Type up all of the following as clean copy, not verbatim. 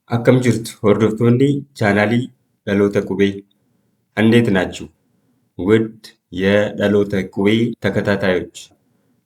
Akkam jirtu hordoftoonni chaanaalii dhaloota qubee እንዴት ናችሁ? ውድ የdhaloota qubee ተከታታዮች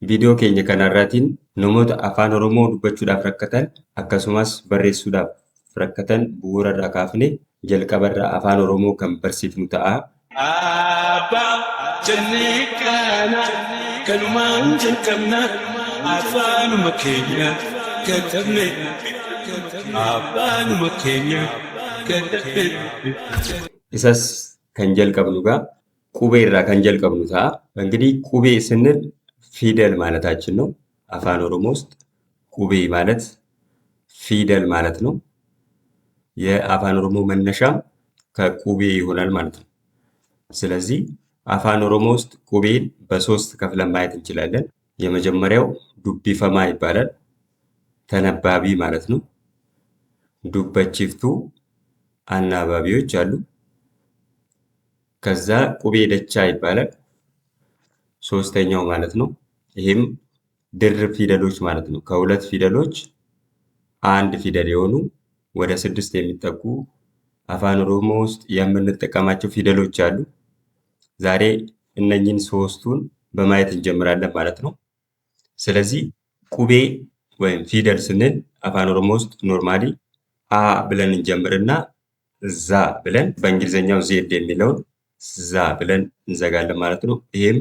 ቪዲዮ keenya kanarraatiin namoota afaan Oromoo dubbachuudhaaf rakkatan akkasumas barreessuudhaaf rakkatan bu'uurarraa kaafnee jalqabarraa afaan Oromoo kan barsiifnu ta'a. Abbaa jennee kana kanumaan jalqabna afaanuma keenya katabne afaanuma keenya katabne. Isas kan jalqabnu gaa qubee irraa kan jalqabnu ta'a. እንግዲህ ቁቤ ስንል ፊደል ማለታችን ነው። አፋን ኦሮሞ ውስጥ ቁቤ ማለት ፊደል ማለት ነው። የአፋን ኦሮሞ መነሻም ከቁቤ ይሆናል ማለት ነው። ስለዚህ አፋን ኦሮሞ ውስጥ ቁቤን በሶስት ከፍለን ማየት እንችላለን። የመጀመሪያው ዱቢፈማ ይባላል። ተነባቢ ማለት ነው። ዱበቺፍቱ አናባቢዎች አሉ። ከዛ ቁቤ ደቻ ይባላል ሶስተኛው ማለት ነው። ይሄም ድርብ ፊደሎች ማለት ነው። ከሁለት ፊደሎች አንድ ፊደል የሆኑ ወደ 6 የሚጠጉ አፋን ኦሮሞ ውስጥ የምንጠቀማቸው ፊደሎች አሉ። ዛሬ እነኚህን ሶስቱን በማየት እንጀምራለን ማለት ነው። ስለዚህ ቁቤ ወይም ፊደል ስንል አፋን ኦሮሞ ውስጥ ኖርማሊ አ ብለን እንጀምርና ዛ ብለን በእንግሊዝኛው ዜድ የሚለውን ዛ ብለን እንዘጋለን ማለት ነው። ይሄም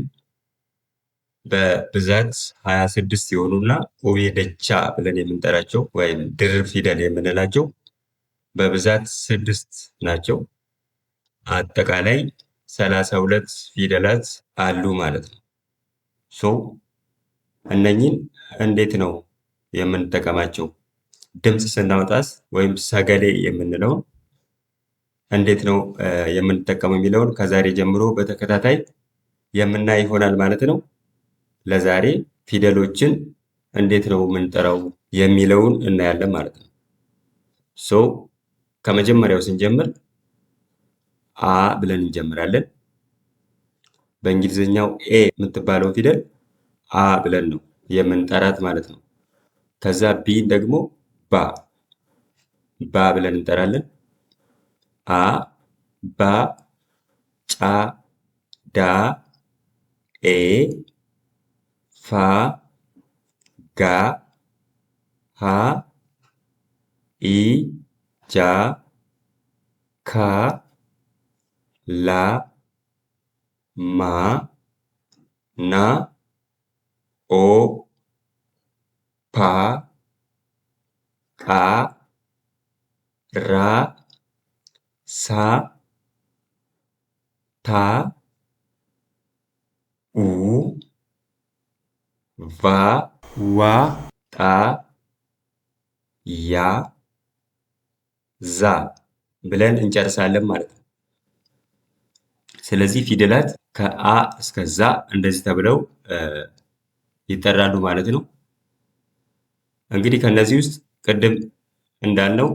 በብዛት 26 የሆኑና ቁቤ ደቻ ብለን የምንጠራቸው ወይም ድርብ ፊደል የምንላቸው በብዛት 6 ናቸው። አጠቃላይ 32 ፊደላት አሉ ማለት ነው። ሶ እነኚህን እንዴት ነው የምንጠቀማቸው? ድምፅ ስናወጣስ ወይም ሰገሌ የምንለውን እንዴት ነው የምንጠቀመው የሚለውን ከዛሬ ጀምሮ በተከታታይ የምናይ ይሆናል ማለት ነው። ለዛሬ ፊደሎችን እንዴት ነው የምንጠራው የሚለውን እናያለን ማለት ነው። ሶ ከመጀመሪያው ስንጀምር አ ብለን እንጀምራለን። በእንግሊዝኛው ኤ የምትባለው ፊደል አ ብለን ነው የምንጠራት ማለት ነው። ከዛ ቢ ደግሞ ባ ብለን እንጠራለን። አ ባ ጫ ዳ ኤ ፋ ጋ ሀ ኢ ጃ ካ ላ ማ ና ኦ ፓ ቃ ራ ሳ ታ ኡ ቫ ዋ ጣ ያ ዛ ብለን እንጨርሳለን ማለት ነው። ስለዚህ ፊደላት ከአ እስከ ዛ እንደዚህ ተብለው ይጠራሉ ማለት ነው። እንግዲህ ከነዚህ ውስጥ ቅድም እንዳልነው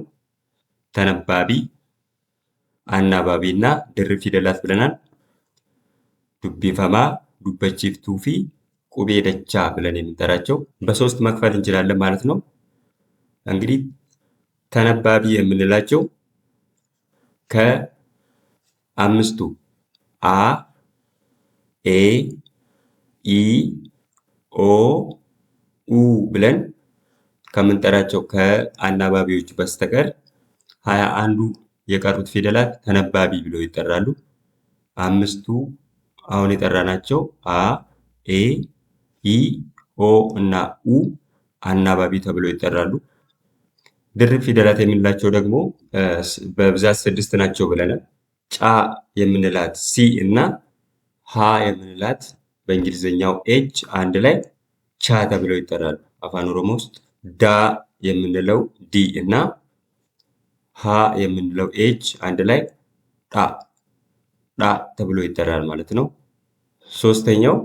ተነባቢ፣ አናባቢ እና ድርብ ፊደላት ብለናል። ዱቢፈማ፣ ዱበቺፍቱ ፊ ቁቤ ደቻ ብለን የምንጠራቸው በሶስት መክፈል እንችላለን ማለት ነው። እንግዲህ ተነባቢ የምንላቸው ከአምስቱ አ፣ ኤ፣ ኢ፣ ኦ፣ ኡ ብለን ከምንጠራቸው ከአናባቢዎች በስተቀር 21ዱ የቀሩት ፊደላት ተነባቢ ብለው ይጠራሉ። አምስቱ አሁን የጠራናቸው አ፣ ኤ፣ ኢ፣ ኦ እና ኡ አናባቢ ተብለው ይጠራሉ። ድርብ ፊደላት የምንላቸው ደግሞ በብዛት 6 ናቸው ብለናል። ጫ የምንላት ሲ እና ሀ የምንላት በእንግሊዝኛው ኤች አንድ ላይ ቻ ተብለው ይጠራሉ አፋን ኦሮሞ ውስጥ። ዳ የምንለው ዲ እና ሀ የምንለው ኤች አንድ ላይ ጣ ተብሎ ይጠራል ማለት ነው። ሶስተኛው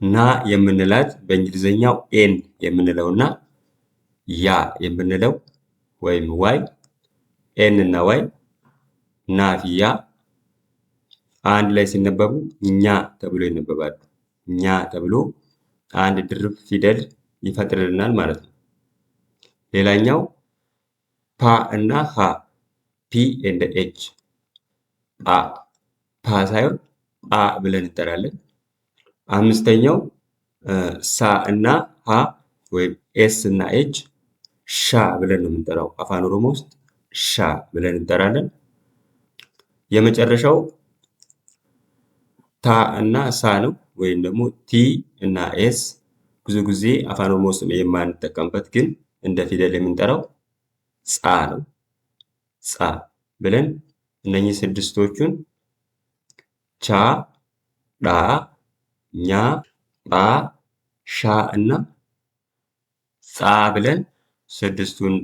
ና የምንላት በእንግሊዝኛው ኤን የምንለው እና ያ የምንለው ወይም ዋይ ኤን እና ዋይ ና ፊ ያ አንድ ላይ ሲነበቡ ኛ ተብሎ ይነበባሉ። ኛ ተብሎ አንድ ድርብ ፊደል ይፈጥርልናል ማለት ነው። ሌላኛው ፓ እና ሃ ፒ ኤንድ ኤች ፓ ፓ ሳይሆን አ ብለን እንጠራለን። አምስተኛው ሳ እና ሃ ወይም ኤስ እና ኤች ሻ ብለን ነው የምንጠራው። አፋን ኦሮሞ ውስጥ ሻ ብለን እንጠራለን። የመጨረሻው ታ እና ሳ ነው ወይም ደግሞ ቲ እና ኤስ ብዙ ጊዜ አፋን ኦሮሞ ውስጥ የማንጠቀምበት ግን እንደ ፊደል የምንጠራው ጻ ነው። ጻ ብለን እነኚህ ስድስቶቹን ቻ፣ ዳ፣ ኛ፣ ጳ፣ ሻ እና ጻ ብለን ስድስቱን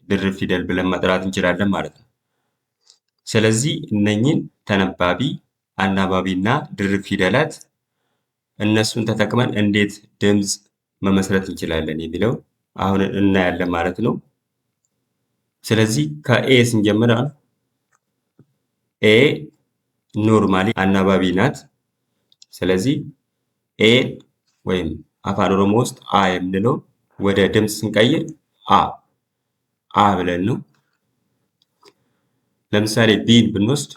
ድርብ ፊደል ብለን መጥራት እንችላለን ማለት ነው። ስለዚህ እነኚህን ተነባቢ፣ አናባቢ እና ድርብ ፊደላት እነሱን ተጠቅመን እንዴት ድምፅ መመስረት እንችላለን የሚለውን አሁን እናያለን ማለት ነው። ስለዚህ ከኤ ስንጀምር ኤ ኖርማሊ አናባቢ ናት። ስለዚህ ኤ ወይም አፋን ኦሮሞ ውስጥ አ የምንለው ወደ ድምፅ ስንቀይር አ ብለን ነው። ለምሳሌ ቢን ብንወስድ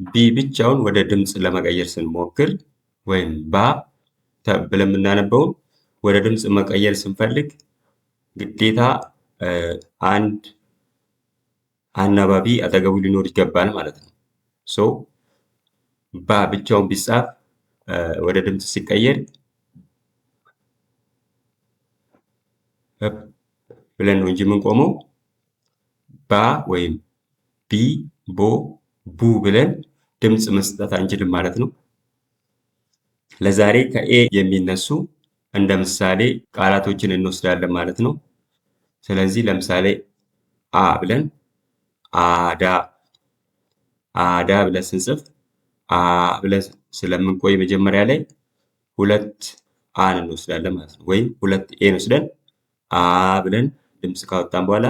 ቢ ብቻውን ወደ ድምፅ ለመቀየር ስንሞክር ወይም ባ ብለን የምናነበውን ወደ ድምፅ መቀየር ስንፈልግ ግዴታ አንድ አናባቢ አጠገቡ ሊኖር ይገባል ማለት ነው። ሶ ባ ብቻውን ቢጻፍ ወደ ድምፅ ሲቀየር ብለን ነው እንጂ የምንቆመው ባ ወይም ቢ፣ ቦ፣ ቡ ብለን ድምፅ መስጠት አንችልም ማለት ነው። ለዛሬ ከኤ የሚነሱ እንደ ምሳሌ ቃላቶችን እንወስዳለን ማለት ነው። ስለዚህ ለምሳሌ አ ብለን አዳ፣ አዳ ብለን ስንጽፍ አ ብለን ስለምንቆይ መጀመሪያ ላይ ሁለት አን እንወስዳለን ማለት ነው። ወይም ሁለት ኤን ወስደን አ ብለን ድምፅ ካወጣን በኋላ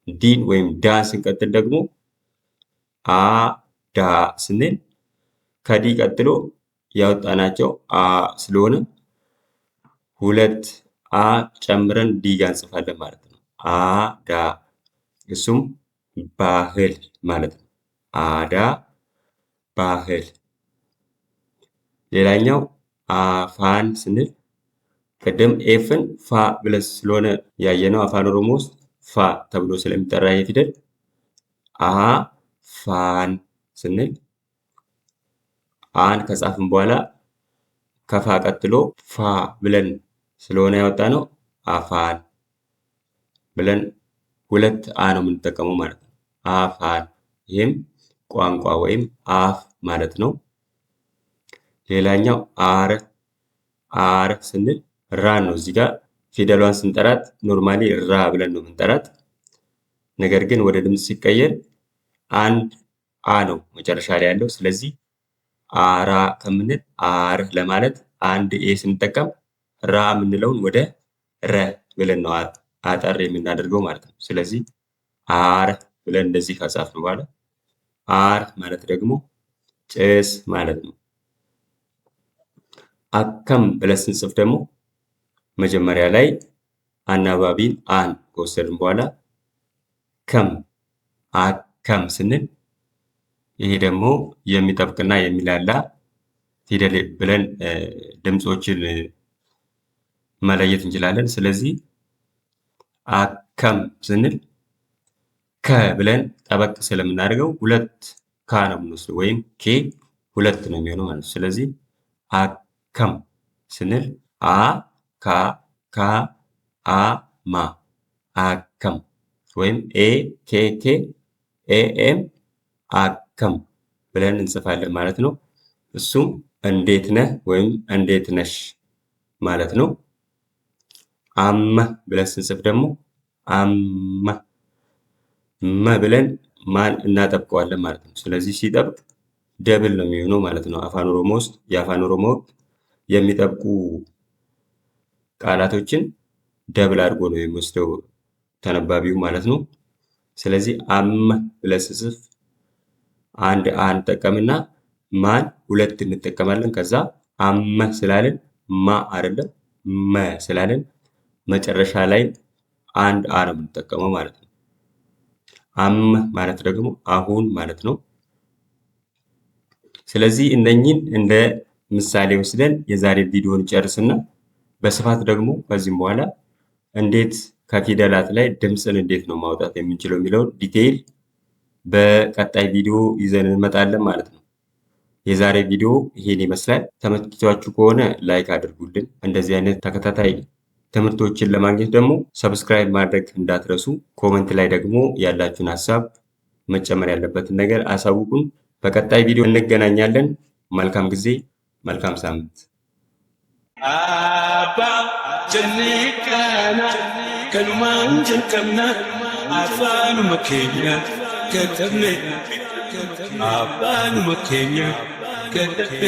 ዲን ወይም ዳን ስንቀጥል ደግሞ አ ዳ ስንል ከዲ ቀጥሎ ያወጣናቸው አ ስለሆነ ሁለት አ ጨምረን ዲ ጋር እንጽፋለን ማለት ነው። አ ዳ እሱም ባህል ማለት ነው። አዳ ባህል። ሌላኛው አፋን ስንል ቅድም ኤፍን ፋ ብለን ስለሆነ ያየነው አፋን ኦሮሞ ውስጥ ፋ ተብሎ ስለሚጠራ የፊደል አ ፋን ስንል አን ከጻፍን በኋላ ከፋ ቀጥሎ ፋ ብለን ስለሆነ ያወጣነው አፋን ብለን ሁለት አ ነው የምንጠቀመው ማለት ነው። አፋን። ይህም ቋንቋ ወይም አፍ ማለት ነው። ሌላኛው አር፣ አር ስንል ራን ነው። እዚህ ጋር ፊደሏን ስንጠራት ኖርማሊ ራ ብለን ነው የምንጠራት። ነገር ግን ወደ ድምፅ ሲቀየር አንድ አ ነው መጨረሻ ላይ ያለው። ስለዚህ አራ ከምንል አር ለማለት አንድ ኤ ስንጠቀም ራ የምንለውን ወደ ረ ብለን ነው አጠር የምናደርገው ማለት ነው። ስለዚህ አር ብለን እንደዚህ ከጻፍን በኋላ አር ማለት ደግሞ ጭስ ማለት ነው። አከም ብለን ስንጽፍ ደግሞ መጀመሪያ ላይ አናባቢን አን ከወሰድን በኋላ ከም አከም ስንል ይሄ ደግሞ የሚጠብቅና የሚላላ ፊደል ብለን ድምፆችን መለየት እንችላለን። ስለዚህ አከም ስንል ከ ብለን ጠበቅ ስለምናደርገው ሁለት ካ ነው የምንወስደው ወይም ኬ ሁለት ነው የሚሆነው ማለት ነው። ስለዚህ አከም ስንል አ ካ ካ አ ማ አከም ወይም ኤ ኬ ኬ ኤ ኤም አከም ብለን እንጽፋለን ማለት ነው። እሱም እንዴት ነህ ወይም እንዴት ነሽ ማለት ነው። አመ ብለን ስንጽፍ ደግሞ አመ መ ብለን ማን እናጠብቀዋለን ማለት ነው። ስለዚህ ሲጠብቅ ደብል ነው የሚሆነው ማለት ነው። አፋን ኦሮሞ ውስጥ የአፋን ኦሮሞ የሚጠብቁ ቃላቶችን ደብል አድርጎ ነው የሚወስደው ተነባቢው ማለት ነው። ስለዚህ አመ ብለን ስንጽፍ አንድ አ እንጠቀምና ማን ሁለት እንጠቀማለን። ከዛ አመ ስላለን ማ አይደለም መ ስላለን መጨረሻ ላይ አንድ አ ነው የምንጠቀመው ማለት ነው። አም ማለት ደግሞ አሁን ማለት ነው። ስለዚህ እነኚህን እንደ ምሳሌ ወስደን የዛሬ ቪዲዮን ጨርስና በስፋት ደግሞ ከዚህም በኋላ እንዴት ከፊደላት ላይ ድምፅን እንዴት ነው ማውጣት የምንችለው የሚለውን ዲቴይል በቀጣይ ቪዲዮ ይዘን እንመጣለን ማለት ነው። የዛሬ ቪዲዮ ይሄን ይመስላል። ተመችቷችሁ ከሆነ ላይክ አድርጉልን። እንደዚህ አይነት ተከታታይ ትምህርቶችን ለማግኘት ደግሞ ሰብስክራይብ ማድረግ እንዳትረሱ። ኮመንት ላይ ደግሞ ያላችሁን ሀሳብ መጨመር ያለበትን ነገር አሳውቁን። በቀጣይ ቪዲዮ እንገናኛለን። መልካም ጊዜ፣ መልካም ሳምንት። አባ ጀኒካና ከሉማን ጀንከምና አፋኑ መኬኛ ከተሜ አባኑ መኬኛ ከተሜ